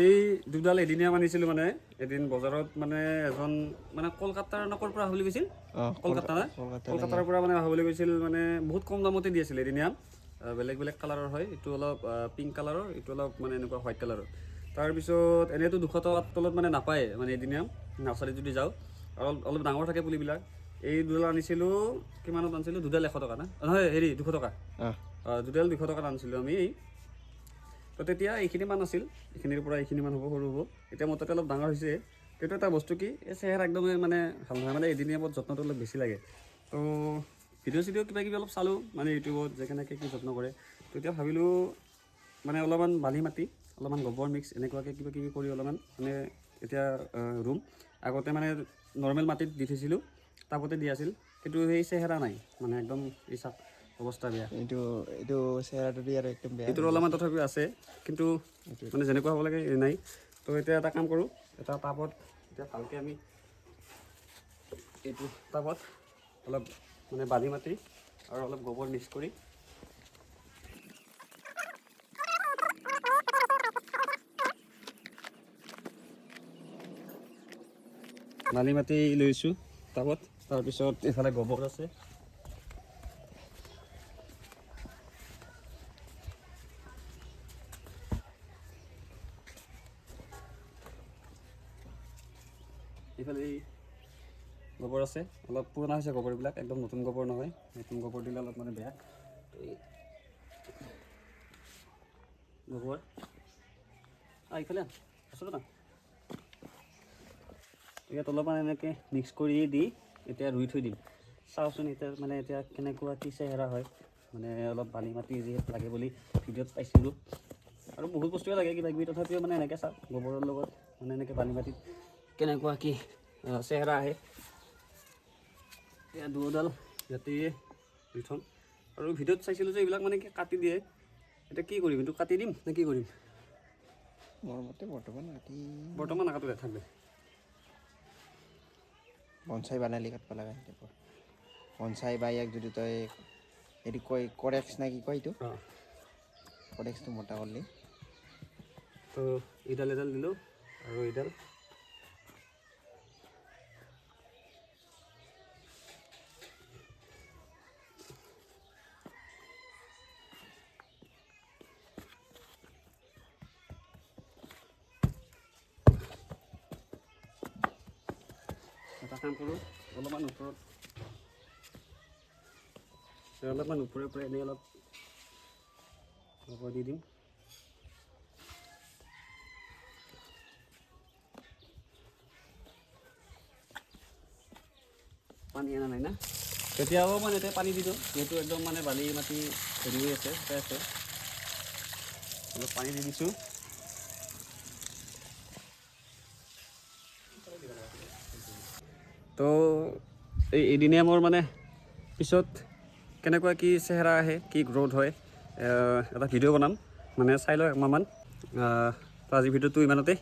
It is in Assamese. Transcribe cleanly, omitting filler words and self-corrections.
এই দুডাল এদিনীয়া আনিছিলোঁ মানে এদিন বজাৰত মানে এজন মানে কলকাতাৰ নকৰ পৰা বুলি কৈছিল কলকাতাৰ পৰা মানে অহা বুলি কৈছিল মানে বহুত কম দামতে দি আছিলে এদিনীয়া বেলেগ বেলেগ কালাৰৰ হয় এইটো অলপ পিংক কালাৰৰ এইটো অলপ মানে এনেকুৱা হোৱাইট কালাৰৰ তাৰপিছত এনেইতো 200 টকাৰ তলত মানে নাপায় মানে এদিনীয়া নাৰ্চাৰীত যদি যাওঁ আৰু অলপ ডাঙৰ থাকে পুলিবিলাক এই দুডাল আনিছিলোঁ কিমানত আনিছিলোঁ দুডাল 100 টকা না নহয় হেৰি 200 টকা দুডাল 200 টকাত আনিছিলোঁ আমি তো তেতিয়া এইখিনিমান আছিল এইখিনিৰ পৰা এইখিনিমান হ'ব সৰু হ'ব এতিয়া মোৰ তাতে অলপ ডাঙৰ হৈছে কিন্তু এটা বস্তু কি এই চেহেৰা একদমেই মানে ভাল নহয় মানে এদিনীয়া ওপৰত যত্নটো অলপ বেছি লাগে তো ভিডিঅ' চিডিঅ' কিবা কিবি অলপ চালোঁ মানে ইউটিউবত যে কেনেকৈ কি যত্ন কৰে তো এতিয়া ভাবিলোঁ মানে অলপমান বালি মাটি অলপমান গোবৰ মিক্স এনেকুৱাকৈ কিবা কিবি কৰি অলপমান মানে এতিয়া ৰুম আগতে মানে নৰ্মেল মাটিত দি থৈছিলোঁ টাবতে দি আছিল কিন্তু সেই চেহেৰা নাই মানে একদম এই চাক অৱস্থা বেয়া এইটো চেহেৰাটো দি আৰু একদম বেয়া এইটোৰ অলপমান তথাপিও আছে কিন্তু মানে যেনেকুৱা হ'ব লাগে নাই তো এতিয়া এটা কাম কৰোঁ এটা টাবত এতিয়া ভালকৈ আমি এইটো টাবত অলপ মানে বালি মাটি আৰু অলপ গোবৰ মিক্স কৰি বালি মাটি লৈছোঁ টাবত তাৰপিছত এইফালে গোবৰ আছে এইফালে গোবৰ আছে অলপ পুৰণা হৈছে গোবৰবিলাক একদম নতুন গোবৰ নহয় নতুন গোবৰ দিলে অলপ মানে বেয়া গোবৰ এইফালে আছোঁ না ইয়াত অলপমান এনেকৈ মিক্স কৰি দি এতিয়া ৰুই থৈ দিম চাওচোন এতিয়া মানে এতিয়া কেনেকুৱা কি চেহেৰা হয় মানে অলপ বালি মাটি যিহেতু লাগে বুলি ভিডিঅ'ত পাইছিলোঁ আৰু বহুত বস্তুৱে লাগে কিবা কিবি তথাপিও মানে এনেকৈ চাওক গোবৰৰ লগত মানে এনেকৈ বালি মাটিত কেনেকুৱা কি চেহেৰা আহে এতিয়া দুডাল ইয়াতে ৰুই থ'ম আৰু ভিডিঅ'ত চাইছিলোঁ যে এইবিলাক মানে কি কাটি দিয়ে এতিয়া কি কৰিম এইটো কাটি দিম নে কি কৰিম মোৰ মতে বৰ্তমান নাকাটো থাকবে বনচাই বানালি কাটব লগা বনচাই বা ইয়াক যদি তই হেৰি কয় কৰেক্স নে কি কয় এইটো কৰেক্সটো মোটা কৰিলি তো এইডাল এডাল দিলোঁ আৰু এইডাল এটা কাম কৰোঁ অলপমান ওপৰে ওপৰে এনেই অলপ গোবৰ দি দিম পানী অনা নাই না তেতিয়াও মানে এতিয়া পানী দি দিওঁ যিহেতু একদম মানে বালি মাটি হেৰি হৈ আছে শুকাই আছে অলপ পানী দি দিছোঁ তো এই এদিনীয়ামৰ মানে পিছত কেনেকুৱা কি চেহেৰা আহে কি গ্ৰ'থ হয় এটা ভিডিঅ' বনাম মানে চাই লওঁ একমাহমান তো আজি ভিডিঅ'টো ইমানতে